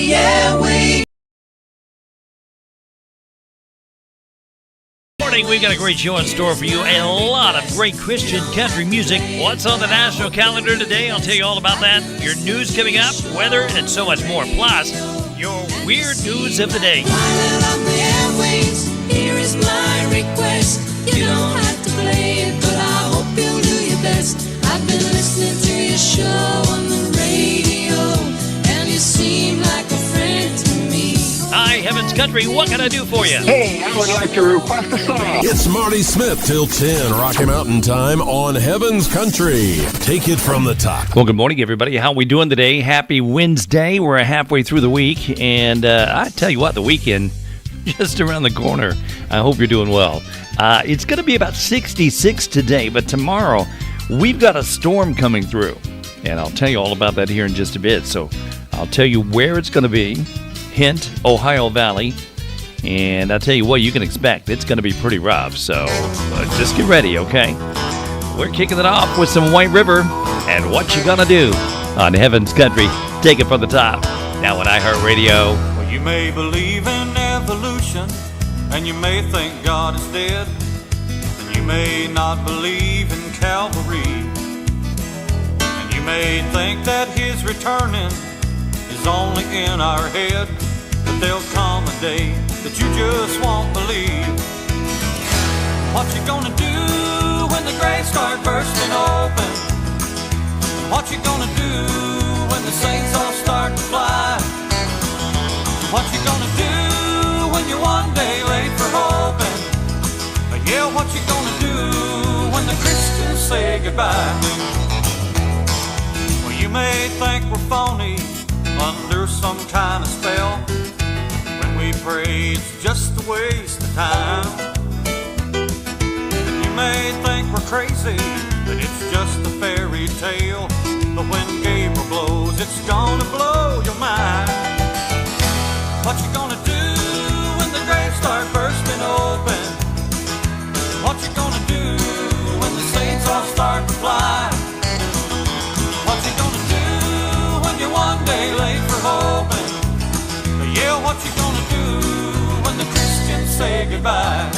the airwaves. Morning, we've got a great show in store for you. A lot of great Christian country music. What's on the national calendar today? I'll tell you all about that. Your news coming up, weather, and so much more. Plus, your weird news of the day. Here is my request. You don't have to play it, but I hope you'll do your best. I've been listening to your show on the radio, and you seem like a friend to me. Hi, Heaven's Country. What can I do for you? Hey, I would like to request a song. It's Marty Smith till 10, Rocky Mountain Time on Heaven's Country. Take it from the top. Well, good morning, everybody. How we doing today? Happy Wednesday. We're halfway through the week, and I tell you what, the weekend just around the corner. I hope you're doing well. It's going to be about 66 today, but tomorrow we've got a storm coming through, and I'll tell you all about that here in just a bit. So I'll tell you where it's going to be. Hint, Ohio Valley. And I'll tell you what you can expect. It's going to be pretty rough, so just get ready, okay? We're kicking it off with some White River and What You Gonna Do on Heaven's Country. Take it from the top. Now on iHeartRadio. Well, you may believe in evolution, and you may think God is dead, and you may not believe in Calvary, and you may think that His returning is only in our head, but there'll come a day that you just won't believe. What you gonna do when the graves start bursting open? What you gonna do when the saints all start to fly? What you gonna do when you're one day late for hoping? Yeah, what you gonna do when the Christians say goodbye? Well, you may think we're phony, under some kind of spell. When we pray, it's just a waste of time. And you may think we're crazy, that it's just a fairy tale, but when Gabriel blows, it's gonna blow your mind. What you gonna do when the graves start bursting open? What you gonna do when the saints all start to fly? What you gonna do when you're one day late for hoping? Yeah, what you gonna do when the Christians say goodbye?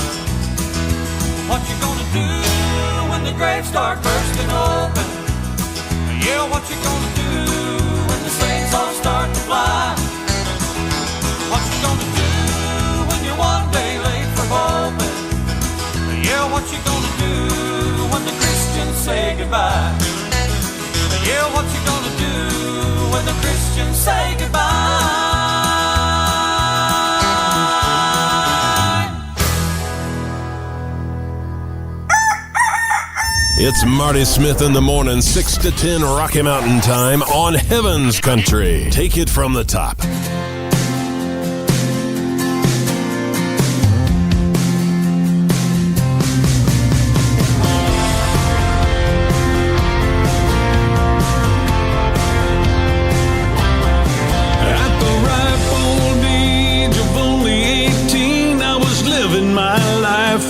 What you gonna do when the graves start bursting open? Yeah, what you gonna do when the saints all start to fly? What you gonna do when you're one day late for hoping? Yeah, what you gonna do when the Christians say goodbye? Yeah, what you gonna do when the Christians say goodbye? It's Marty Smith in the morning, 6 to 10 Rocky Mountain Time on Heaven's Country. Take it from the top.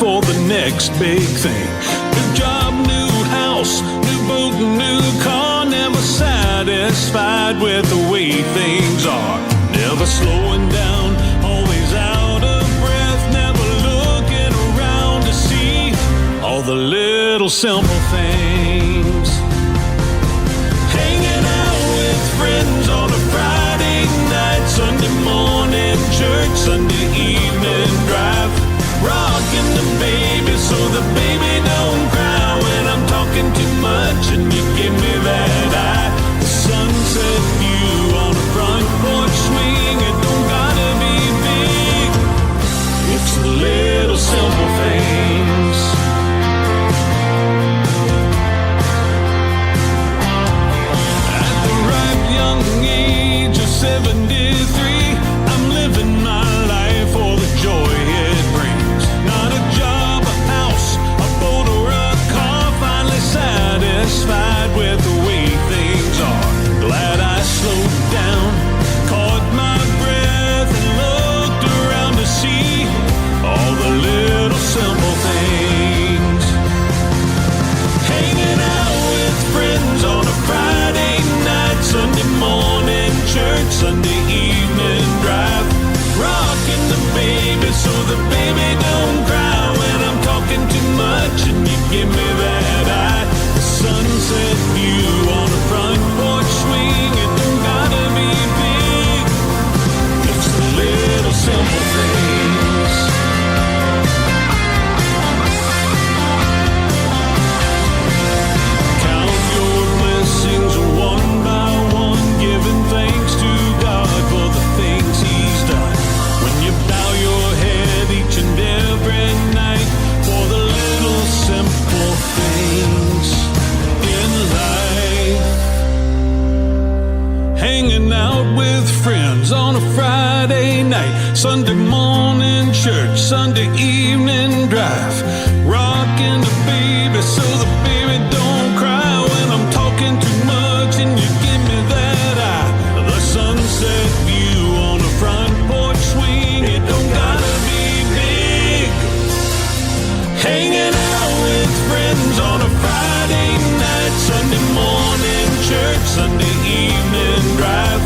For the next big thing. New job, new house, new boat, new car. Never satisfied with the way things are. Never slowing down, always out of breath. Never looking around to see all the little simple things. Hanging out with friends on a Friday night, Sunday morning church, Sunday evening drive. Rocking the baby so the baby don't cry when I'm talking too much and you give me that eye. The sunset view on a front porch swing, it don't gotta be big. It's the little simple things. At the ripe young age of 73, I'm living my life for the joy it brings. Not a job, a house, a boat or a car. Finally satisfied with the way things are. Glad I slowed down, caught my breath and looked around to see all the little simple things. Hanging out with friends on a Friday night, Sunday morning church, Sunday hanging out with friends on a Friday night, Sunday morning church, Sunday evening drive, rocking the baby so the baby don't cry when I'm talking too much and you give me that eye. The sunset view on a front porch swing, it don't gotta be big. Hanging out with friends on a Friday night, Sunday morning church, Sunday evening drive,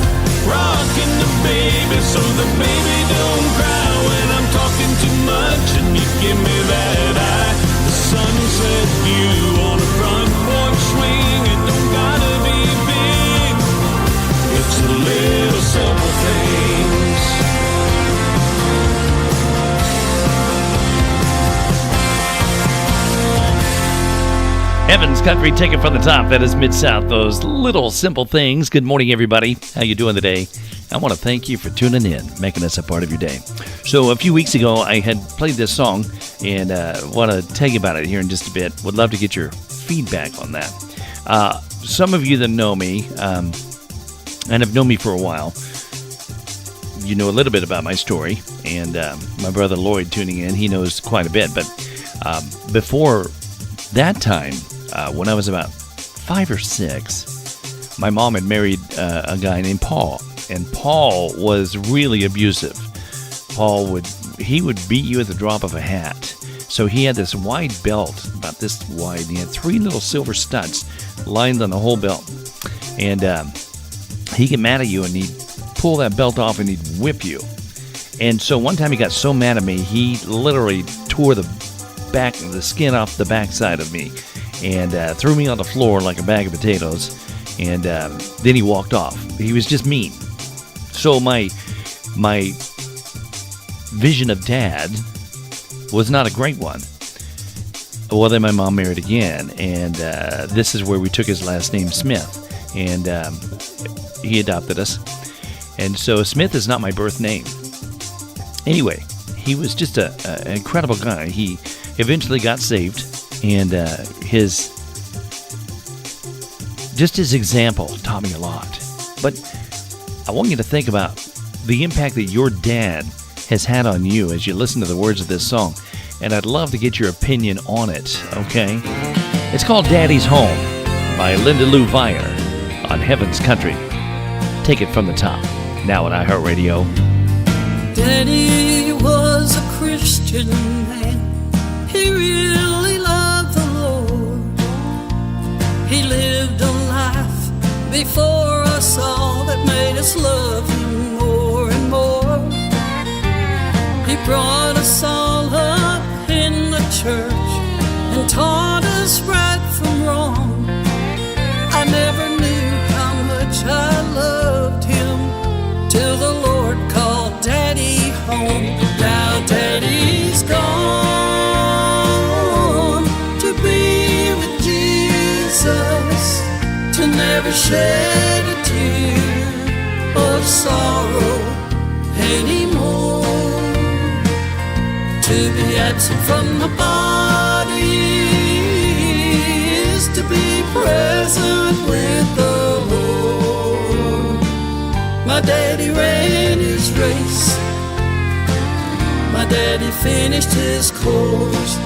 rocking the baby so the baby don't cry when I'm talking too much and you give me that eye. The sunset view on a front porch swing, it don't gotta be big, it's the little simple things. Heaven's Country, take it from the top. That is Mid-South, those little simple things. Good morning, everybody. How you doing today? I want to thank you for tuning in, making us a part of your day. So a few weeks ago, I had played this song, and want to tell you about it here in just a bit. Would love to get your feedback on that. Some of you that know me, and have known me for a while, you know a little bit about my story. And my brother Lloyd tuning in, he knows quite a bit. But before that time, when I was about 5 or 6, my mom had married a guy named Paul, and Paul was really abusive. Paul would beat you at the drop of a hat. So he had this wide belt, about this wide. He had 3 little silver studs lined on the whole belt, and he'd get mad at you, and he'd pull that belt off, and he'd whip you. And so one time he got so mad at me, he literally tore the skin off the backside of me, and threw me on the floor like a bag of potatoes, and then he walked off. He was just mean. So my vision of Dad was not a great one. Well, then my mom married again, and this is where we took his last name, Smith, and he adopted us. And so Smith is not my birth name. Anyway, he was just an incredible guy. He eventually got saved, and his example taught me a lot. But I want you to think about the impact that your dad has had on you as you listen to the words of this song, and I'd love to get your opinion on it, okay? It's called Daddy's Home by Linda Lou Vire on Heaven's Country. Take it from the top, now on iHeartRadio. Daddy was a Christian man. He really loved the Lord. He lived a life before us all that made us love Him more and more. He brought us all up in the church and taught us right from wrong. I never knew how much I loved Him till the Lord called Daddy home. Now Daddy's gone to be with Jesus, to never shed a tear of sorrow anymore. To be absent from the body is to be present with the Lord. My daddy ran his race, my daddy finished his course.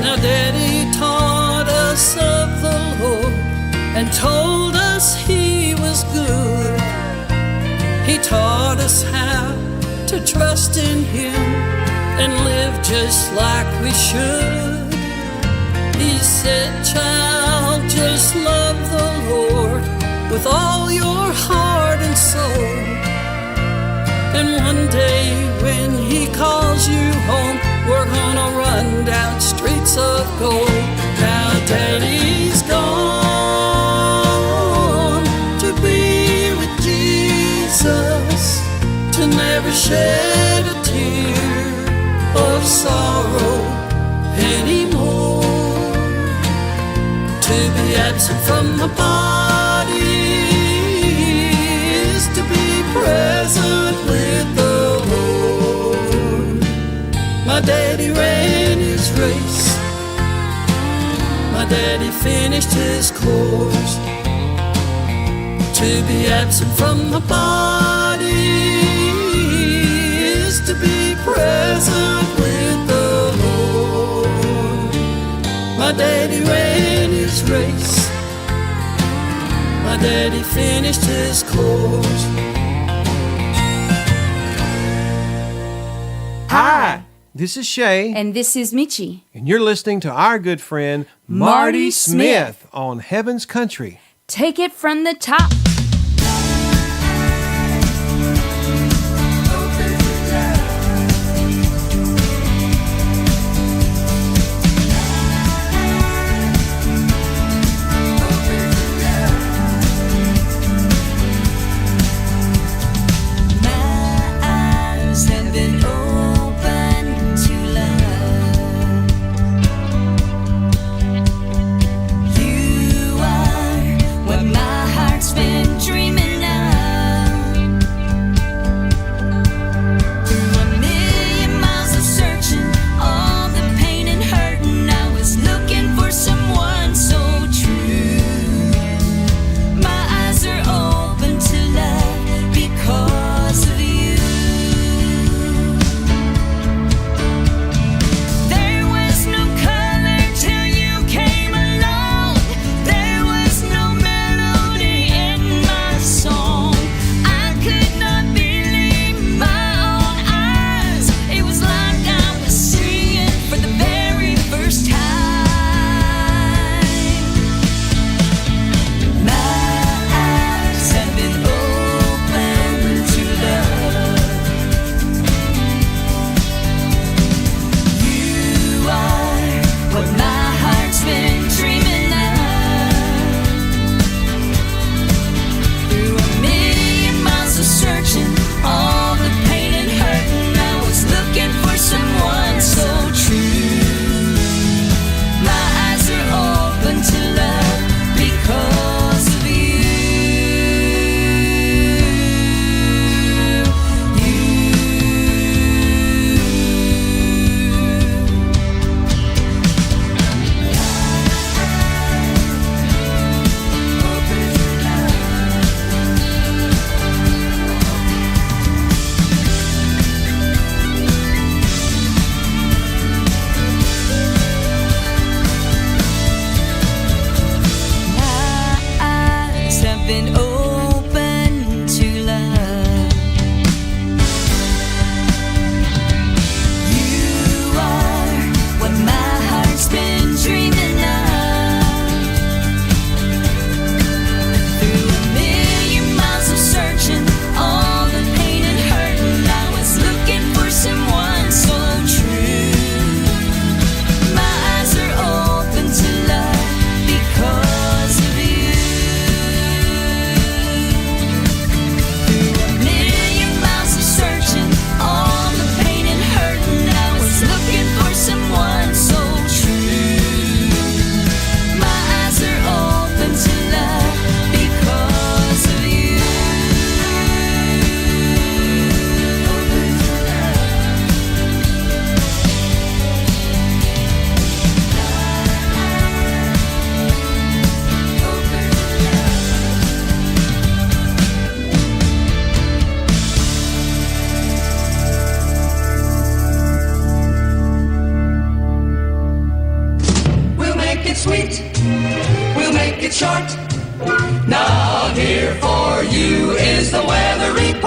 Now Daddy taught us of the Lord and told us He was good. He taught us how to trust in Him and live just like we should. He said, child, just love the Lord with all your heart and soul. And one day when He calls you home, we're gonna run down streets of gold. Now Daddy's gone to be with Jesus, to never shed a tear of sorrow anymore. To be absent from the body is to be present with the Lord. daddy ran his race. My daddy finished his course. To be absent from the body is to be present with the Lord. My daddy ran his race. My daddy finished his course. Hi, this is Shay, And this is Michi. and you're listening to our good friend Marty Smith on Heaven's Country. Take it from the top. sweet, we'll make it short. Now here for you is the weather report.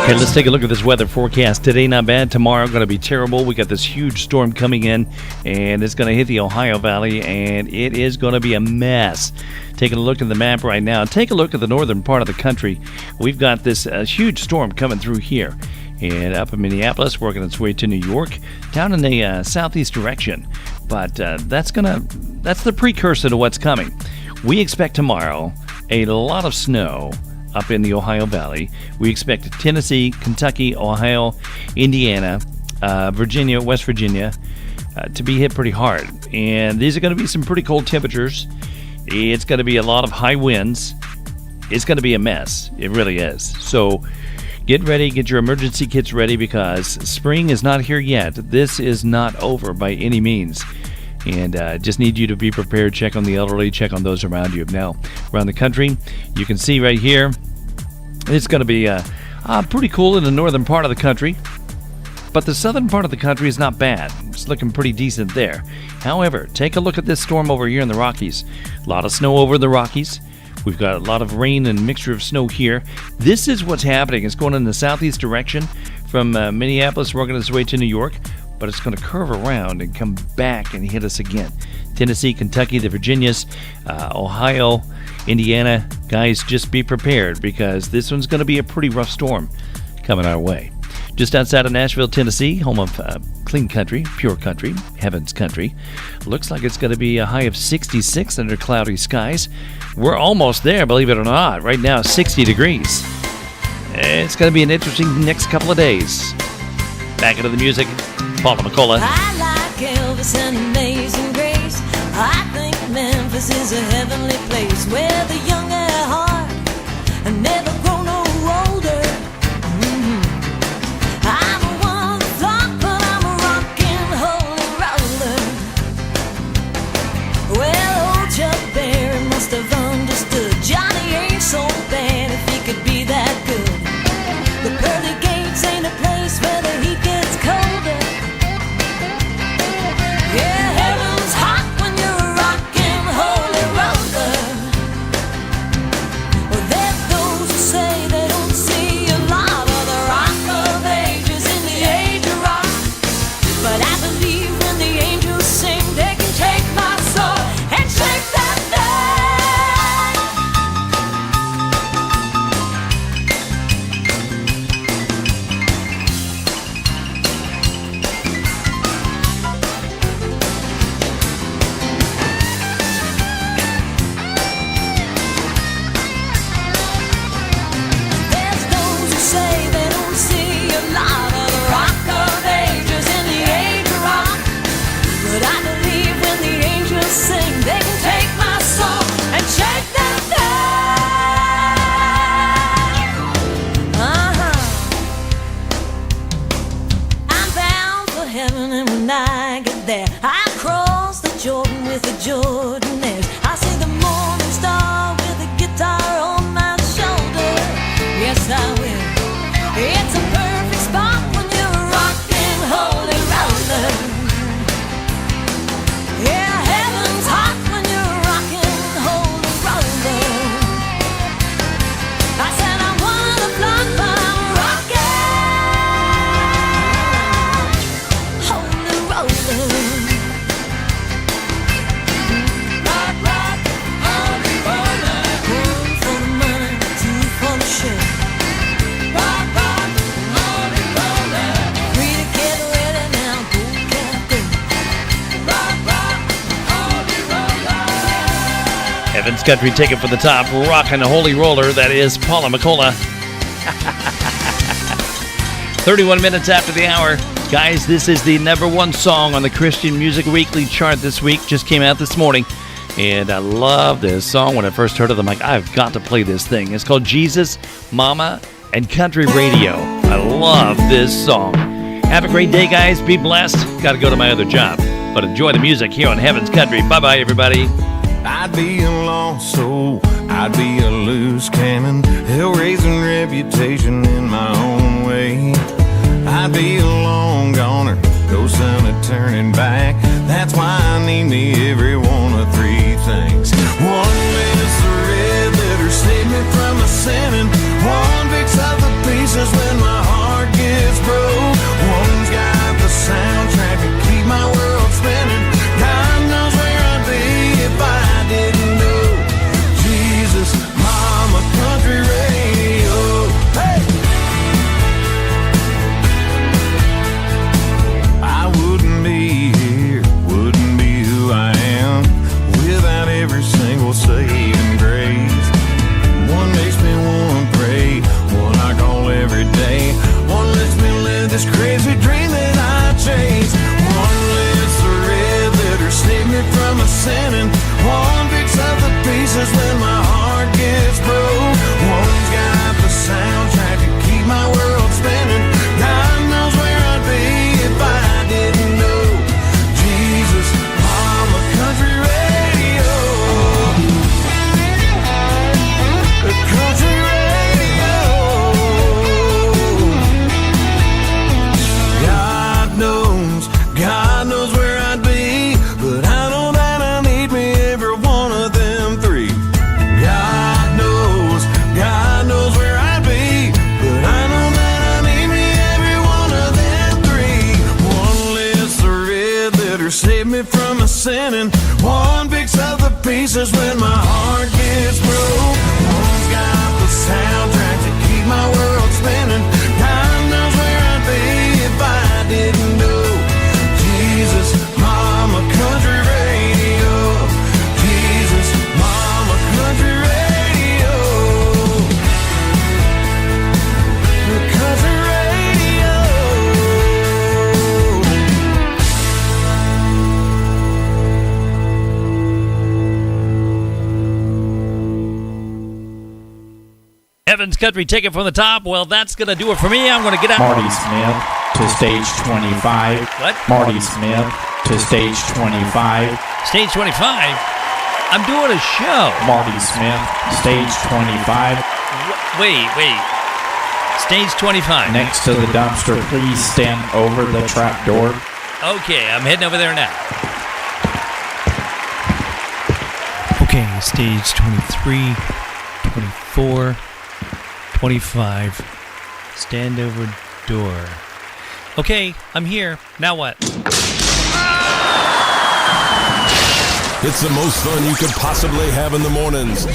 Okay, let's take a look at this weather forecast. Today, not bad. Tomorrow, going to be terrible. We got this huge storm coming in, and it's going to hit the Ohio Valley, and it is going to be a mess. Taking a look at the map right now, take a look at the northern part of the country. We've got this huge storm coming through here, and up in Minneapolis, working its way to New York, down in the southeast direction. But that's the precursor to what's coming. We expect tomorrow a lot of snow up in the Ohio Valley. We expect Tennessee, Kentucky, Ohio, Indiana, Virginia, West Virginia to be hit pretty hard. And these are going to be some pretty cold temperatures. It's going to be a lot of high winds. It's going to be a mess. It really is. So Get ready, get your emergency kits ready because spring is not here yet. This is not over by any means. And just need you to be prepared. Check on the elderly, check on those around you. Now, around the country, you can see right here, it's going to be pretty cool in the northern part of the country. But the southern part of the country is not bad. It's looking pretty decent there. However, take a look at this storm over here in the Rockies. A lot of snow over the Rockies. We've got a lot of rain and mixture of snow here. This is what's happening. It's going in the southeast direction from Minneapolis, working its way to New York. But it's going to curve around and come back and hit us again. Tennessee, Kentucky, the Virginias, Ohio, Indiana. Guys, just be prepared because this one's going to be a pretty rough storm coming our way. Just outside of Nashville, Tennessee, home of clean country, pure country, heaven's country. Looks like it's going to be a high of 66 under cloudy skies. We're almost there, believe it or not. Right now, 60 degrees. It's going to be an interesting next couple of days. Back into the music, Paula McCullough. I like Elvis and Amazing Grace. I think Memphis is a heavenly place where the young at heart and never grow no older. I'm a one flock, but I'm a rockin' holy roller. Well, old Chuck Berry must have understood Johnny ain't so bad if he could be that good. The pearly gates ain't a place where the heat gets colder. Yeah, heaven's hot when you're a rockin' holy roller. Well, there's those who say they don't see a lot of the rock of ages in the age of rock. But I believe when the angels sing, they can take my soul and shake that thing. There's those who say they don't see a lot of the rock of ages in the age of rock. But I believe when the angels sing, they can take my soul and shake that thing. I'm bound for heaven, and when I get there, I cross the Jordan with the Jordanaires. I see the morning star with a guitar on my shoulder. Yes, I will. It's a perfect spot when you're a rockin' holy roller. Yeah, heaven's hot when you're a rockin' holy roller. I said I wanna flock, but I'm a rockin' holy roller. Rock, rock, holy roller. One for the money, two for the show. Rock, rock, holy roller. Free to get ready now, go cat go. Rock, rock, holy roller. Heaven's Country, take it for the top. Rockin' a holy roller. That is Paula McCullough. 31 minutes after the hour. Guys, this is the #1 song on the Christian Music Weekly chart this week. Just came out this morning. And I love this song. When I first heard it, I'm like, I've got to play this thing. It's called Jesus, Mama, and Country Radio. I love this song. Have a great day, guys. Be blessed. Got to go to my other job. But enjoy the music here on Heaven's Country. Bye-bye, everybody. I'd be a lost soul, I'd be a loose cannon, hell-raising reputation in my own way. I'd be a long goner, ghost son of turning back. That's why I need me every one of three things. One minute's the red letter, save me from a sinning. One picks up the pieces when my heart gets broke. One's got the soundtrack to keep my world spinning. God knows where I'd be if I didn't know Jesus, Mama, Country Radio. Hey! I wouldn't be here, wouldn't be who I am without every single saving grace. One makes me wanna pray, one I call every day. One lets me live this crazy dream that I chase. One lets the red letter save me from a sinning. One picks up the pieces when my heart gets broke. One's got the soundtrack to keep my world save me from my sinning. One picks up the pieces when my heart gets broke. One's got the soundtrack to keep my world spinning. God knows where I'd be if I didn't know Jesus, Mama, country radio. Jesus, Mama, country radio. Country radio. Evans Country, take it from the top. Well, that's going to do it for me. I'm going to get out. Marty Smith to stage 25. What? Marty Smith to stage 25. Stage 25. I'm doing a show. Marty Smith, stage 25. Wait. Stage 25. Next to the dumpster, please stand over the trap door. Okay, I'm heading over there now. Okay, stage 23, 24, 25. Stand over door. Okay, I'm here. Now what? It's the most fun you could possibly have in the mornings.